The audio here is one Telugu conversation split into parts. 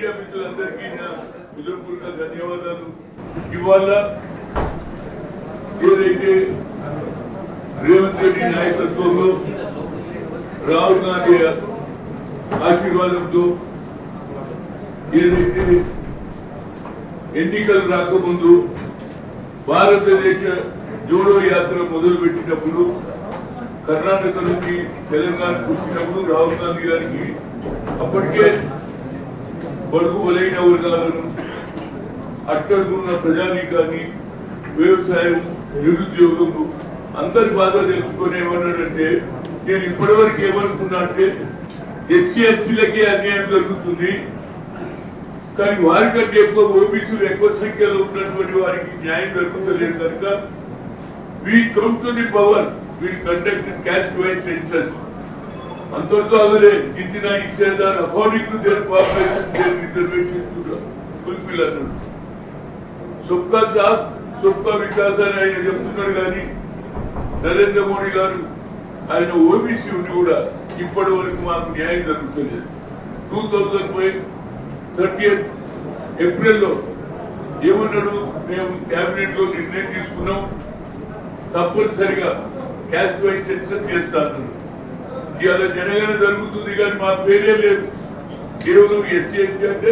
మీడియా మిత్రులందరికీ నా హృదయపూర్వక ధన్యవాదాలు. ఇవాళ ఏదైతే రేవంత్ రెడ్డి నాయకత్వంలో రాహుల్ గాంధీ ఆశీర్వాదంతో ఏదైతే ఎన్నికలు రాకముందు భారతదేశ జోడో యాత్ర మొదలుపెట్టినప్పుడు కర్ణాటక నుంచి తెలంగాణకు వచ్చినప్పుడు రాహుల్ గాంధీ గారికి అప్పటికే బడుగు బలైన వర్గాలను అట్టడున్న ప్రజానీకాన్ని వ్యవసాయం నిరుద్యోగులు అందరి బాధ తెలుసుకొని ఏమన్నాడంటే నేను ఇప్పటివరకు ఏమనుకున్నా అంటే ఎస్సీ ఎస్టీలకే అన్యాయం జరుగుతుంది కానీ వారికంటే ఎక్కువ ఓబీసీలు ఎక్కువ సంఖ్యలో ఉన్నటువంటి వారికి న్యాయం జరుగుతలేదు కనుక we come to the power will conduct caste wise census అంతటితో అదే గిట్టిన ఇచ్చేదారు according to their population their reservation fulfil అన్నాడు. సబ్కా సాత్ సబ్కా వికాస్ అని ఆయన చెప్తున్నాడు కానీ నరేంద్ర మోడీ గారు ఆయన ఓబీసీ ఉండి కూడా ఇప్పటి వరకు మాకు న్యాయం జరుగుతలేదు. 2030 ఏప్రిల్లో ఏమన్నాడు, మేము క్యాబినెట్ లో నిర్ణయం తీసుకున్నాం తప్పనిసరిగా క్యాస్ట్ వైజ్ సెన్సస్ చేస్తాను. ఇవాళ జనగణన జరుగుతుంది కానీ మా పేరే లేదు. కేవలం ఎస్సీ ఎస్టీ అంటే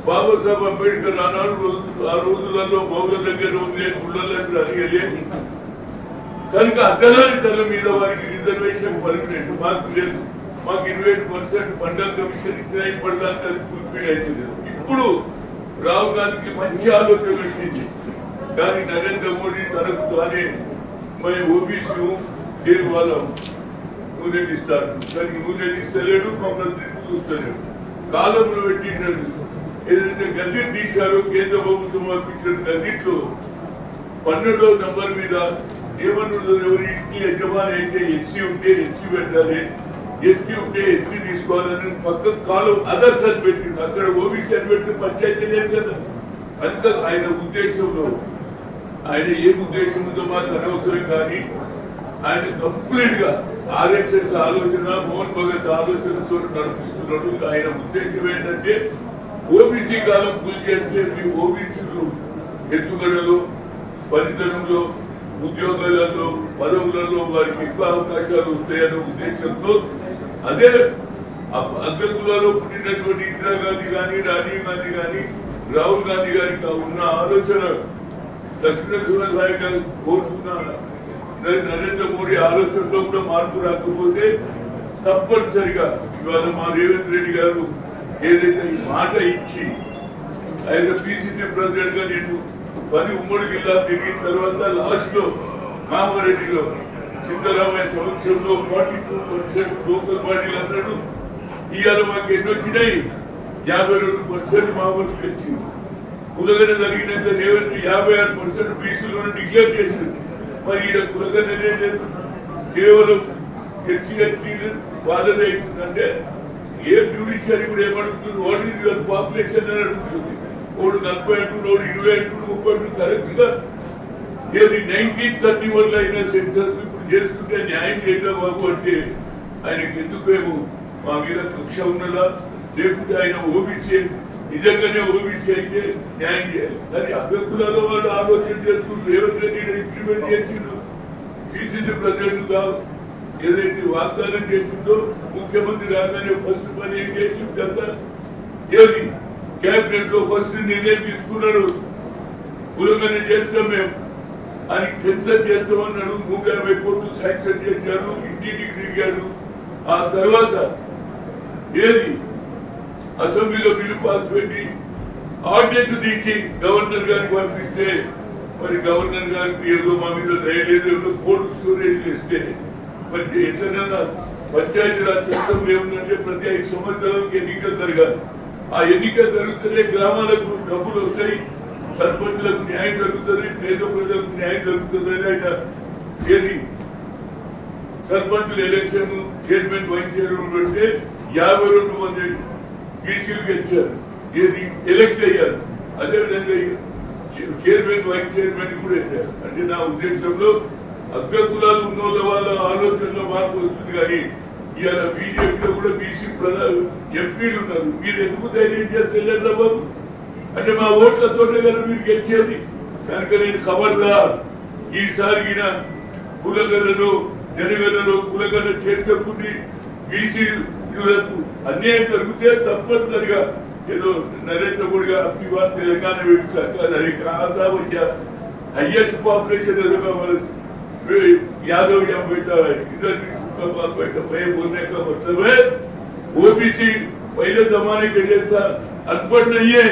బాబాసాహెబ్ అంబేద్కర్ ఆనాడు ఆ రోజులలో బౌద్ధ దగ్గర ఉండే గుళ్ళకి అడిగలేదు కనుక అక్కలాని తల మీద వారికి రిజర్వేషన్ పర్మనెంట్ మాకు లేదు. మాకు 28% మండల్ కమిషన్ ఇచ్చినా ఇప్పటిదాకా అది ఫుల్ఫిల్ అవుతుంది. ఇప్పుడు రాహుల్ గాంధీకి మంచి ఆలోచన వచ్చింది కానీ నరేంద్ర మోడీ తనకు తానే మరి ఓబీసీ దేని వాళ్ళ నూనెదిస్తాడు కానీ నూనెదిస్తలేడు, మమ్మల్ని చూస్తలేడు. కాలంలో పెట్టినాడు ఏదైతే గజెట్ తీశారో కేంద్ర ప్రభుత్వం పంపించిన గజెట్లో 12వ నంబర్ మీద ఏమన్నాడు, ఎవరికి యజమాని అయితే ఎస్సీ ఉంటే ఎస్సీ పెట్టాలి, ఎస్టీ ఉంటే ఎస్టీ తీసుకోవాలని పక్క కాలం అదర్స్ అని పెట్టింది. అక్కడ ఓబీసీ అని పెట్టి పంచాయతీ లేదు కదా. కనుక ఆయన ఉద్దేశంలో ఆయన ఏం ఉద్దేశం ఉందో మాకు అనవసరం కానీ ఆయన కంప్లీట్ గా ఆర్ఎస్ఎస్ ఆలోచన మోహన్ భగత్ ఆలోచనతో నడిపిస్తున్నాడు. ఆయన ఉద్దేశం ఏంటంటే ఓబీసీ కాలం ఫుల్ చేస్తే మీ ఓబీసీలు ఎత్తుగడలో పనితనంలో ఉద్యోగాలలో పదవులలో వారికి ఎక్కువ అవకాశాలు ఉంటాయనే ఉద్దేశంతో అదే అగ్రకులలో పుట్టినటువంటి ఇందిరాగాంధీ కానీ రాజీవ్ గాంధీ కానీ రాహుల్ గాంధీ గారికి ఉన్న ఆలోచన దక్షిణ సూర్యసాయి గారు కోరుతున్న నరేంద్ర మోడీ ఆలోచనలో కూడా మార్పు రాకపోతే తప్పనిసరిగా ఇవాళ మా రేవంత్ రెడ్డి గారు ఏదైతే ఈ మాట ఇచ్చి ఆయన పిసిసి ప్రెసిడెంట్ గా నేను 10 ఉమ్మడి జిల్లా తిరిగిన తర్వాత లాస్ట్ లో కామారెడ్డిలో సిద్ధరామయ్య సమక్షంలో 42% లోకల్ బాడీలు అన్నాడు. ఇవాళ మాకు ఎన్ని వచ్చినాయి 52% మామూలు వచ్చింది. కులగన జరిగినంత రేవంత్ 56% బీసీలో డిక్లేర్ చేసింది. మరి ఈడ కులగన లేదు, కేవలం హెచ్సి వాళ్ళదే అవుతుందంటే ఏ జ్యుడిషియరీ కూడా ఏమడుగుతుంది, వాట్ ఈజ్ యువర్ పాపులేషన్ అని అడుగుతుంది. ఓడు 42, ఓడు 22, 32 కరెక్ట్ గా ఏది 1931 లో అయినా సెన్సస్ ఇప్పుడు చేస్తుంటే న్యాయం చేయడం బాబు అంటే ఆయనకి ఎందుకేమో మా మీద కక్ష ఉన్నదా, లేకుంటే ఆయన ఓబీసీ నిజంగానే ఓబీసీ అయితే న్యాయం చేయాలి. కానీ అభ్యర్థులలో వాళ్ళు ఆలోచన చేస్తూ రేవంత్ రెడ్డి ఇంప్లిమెంట్ చేసిండు. పిసిసి ప్రెసిడెంట్ గా ఏదైతే వాగ్దానం చేసిందో ముఖ్యమంత్రి రాగానే ఫస్ట్ పని ఏం చేసింది కదా, ఏది క్యాబినెట్ లో ఫస్ట్ నిర్ణయం తీసుకున్నాడు కులంగానే చేస్తాం మేము అని సెన్సర్ చేస్తామన్నాడు. 150 కోట్లు శాంక్షన్ చేశారు, ఇంటింటికి తిరిగాడు. ఆ తర్వాత ఏది అసెంబ్లీలో బిల్లు పాస్ పెట్టి ఆర్డినెన్స్ తీసి గవర్నర్ గారికి పంపిస్తే మరి గవర్నర్ గారికి ఏదో మా మీద దయలేదు, ఏదో కోల్డ్ స్టోరేజ్ ఇస్తే మరి ఎట్లన్నా పంచాయతీరాజ్ చట్టంలో ఏముందంటే ప్రతి 5 సంవత్సరాలకి ఎన్నికలు జరగాలి. ఆ ఎన్నికలు జరుగుతుంటే గ్రామాలకు డబ్బులు వస్తాయి, సర్పంచులకు న్యాయం జరుగుతుంది, పేద ప్రజలకు న్యాయం జరుగుతుంది అని ఆయన ఏది సర్పంచుల ఎలక్షన్ చైర్మన్ వైస్ చైర్మన్ పెడితే 52 మంది బీసీలు గెలిచారు, ఏది ఎలక్ట్ అయ్యారు. అదేవిధంగా చైర్మన్ వైస్ చైర్మన్ కూడా వేశారు. అంటే నా ఉద్దేశంలో అగ్రకులాలు ఉన్న వాళ్ళ ఆలోచనలో మార్పు వస్తుంది కానీ ఇవాళ బీజేపీలో కూడా బీసీ ఎంపీలు ఉన్నారు. మీరు ఎందుకు ధైర్యం చేస్తే బాబు అంటే మా ఓట్లతోనే కదా మీరు గెలిచేది. కనుక నేను ఖబర్దార్ ఈసారి కులగణలో జనగణలో కులగణ చేర్చుకుంది బీసీలకు అన్యాయం జరిగితే తప్పనిసరిగా ఏదో नरेंद्र मोदी का आपकी बात तेलंगाना में भी सरकार ने कहा था वो क्या हाईएस्ट पॉपुलेशन है यादव यहाँ बैठा है इधर बैठा मैं बोलने का मतलब है ओबीसी पहले जमाने के जैसा अनपढ़ नहीं है।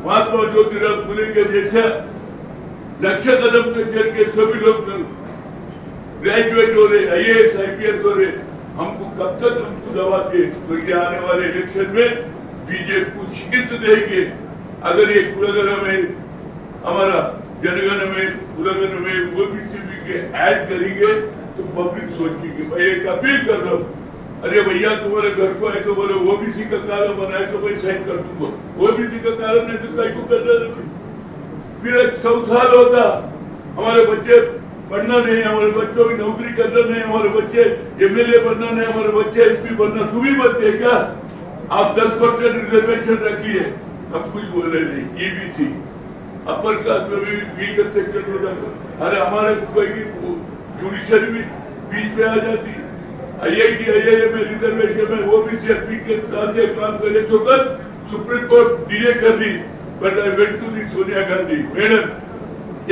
महात्मा ज्योतिराव फुले के जैसा लक्ष्य कदम के चल के सभी लोग ग्रेजुएट हो रहे IAS IPS हो रहे। हमको कब तक हमको दबाते तो ये आने वाले इलेक्शन में बीजेपी को शिकस्त देंगे। अगर ये कुलगण में हमारा जनगण में कुलगण में ओबीसी के ऐड करेंगे तो पब्लिक सोचेगी। मैं एक अपील कर रहा हूँ, अरे भैया तुम्हारे घर को आए तो बोले ओबीसी का कानून बनाए तो मैं साइन कर दूंगा। ओबीसी का कानून नहीं तो कहीं को करना नहीं। फिर 100 साल होता हमारे बच्चे पढ़ना नहीं, हमारे बच्चों की नौकरी करना नहीं, हमारे बच्चे MLA बनना नहीं, हमारे बच्चे MP बनना। तुम ही बनते क्या? आप 10% रिजर्वेशन रखिए, हम कुछ बोल रहे नहीं। EBC अपर क्लास में भी वीकर सेक्टर में जाता। अरे हमारे जुडिशरी भी बीच में आ जाती। IIT IIM में रिजर्वेशन में OBC MP के काम करे तो कल सुप्रीम कोर्ट डिले कर दी। But I went to the Sonia Gandhi madam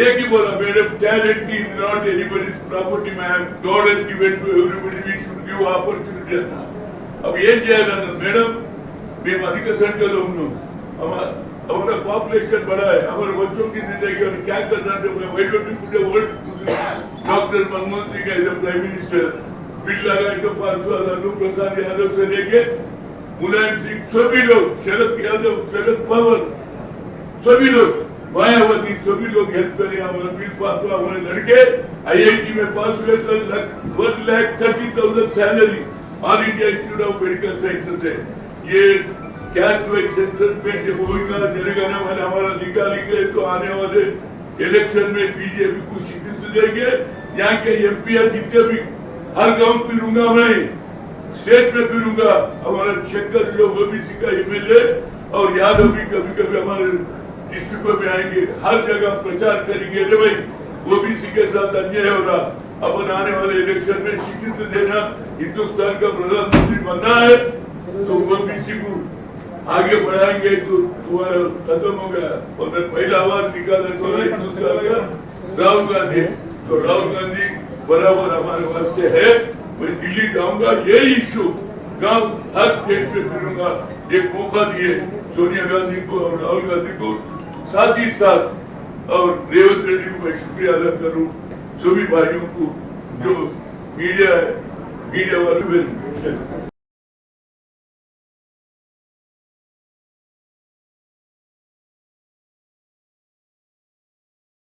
एक ही बोला madam talent is not anybody's property ma'am God has given to everybody we should give opportunity. अब ఏం చేయాలన్నారు మేడం మేము అధిక సంఖ్యలో ఉన్నాం हमारा पॉपुलेशन बढ़ा है हमारे बच्चों की जिंदगी और क्या करना चाहिए why don't we put a word to doctor Manmohan Singh as prime minister bill लगाए तो 500 लालू प्रसाद यादव से लेके मुलायम सिंह सभी लोग शरद यादव शरद पवार सभी लोग मायावती सभी लोग हेल्प करें। हमारा बिल पास हुआ हमारे लड़के IIT में पास हुए 1,30,000 salary all India institute of medical sciences है। ये कैश वाइज सेंसस में जब होगा जनगणना में हमारा निकालेंगे तो आने वाले इलेक्शन में बीजेपी को शिकस्त देंगे। यहाँ के MP जितने भी हर गांव फिरूंगा मैं स्टेट में फिरूंगा। हमारा शंकर जो ओबीसी का MLA और यादव भी कभी कभी हमारे डिस्ट्रिक्टों में आएंगे, हर जगह प्रचार करेंगे। अरे भाई ओबीसी के साथ अन्याय हो रहा, अपन आने वाले इलेक्शन में शिकस्त देना, हिंदुस्तान का प्रधानमंत्री बनना है तो ओबीसी को आगे बढ़ाएंगे तो तुम्हारा खत्म हो गया। और पहला आवाज निकाला तो हिंदुस्तान का राहुल गांधी। तो राहुल गांधी बराबर हमारे पास से है। मैं दिल्ली जाऊंगा ये इश्यू गांव हर स्टेट में फिरूंगा। एक मौका दिए सोनिया गांधी को और राहुल गांधी को साथ ही साथ और रेवंत रेड्डी को मैं शुक्रिया अदा करूं सभी भाइयों को जो मीडिया वाले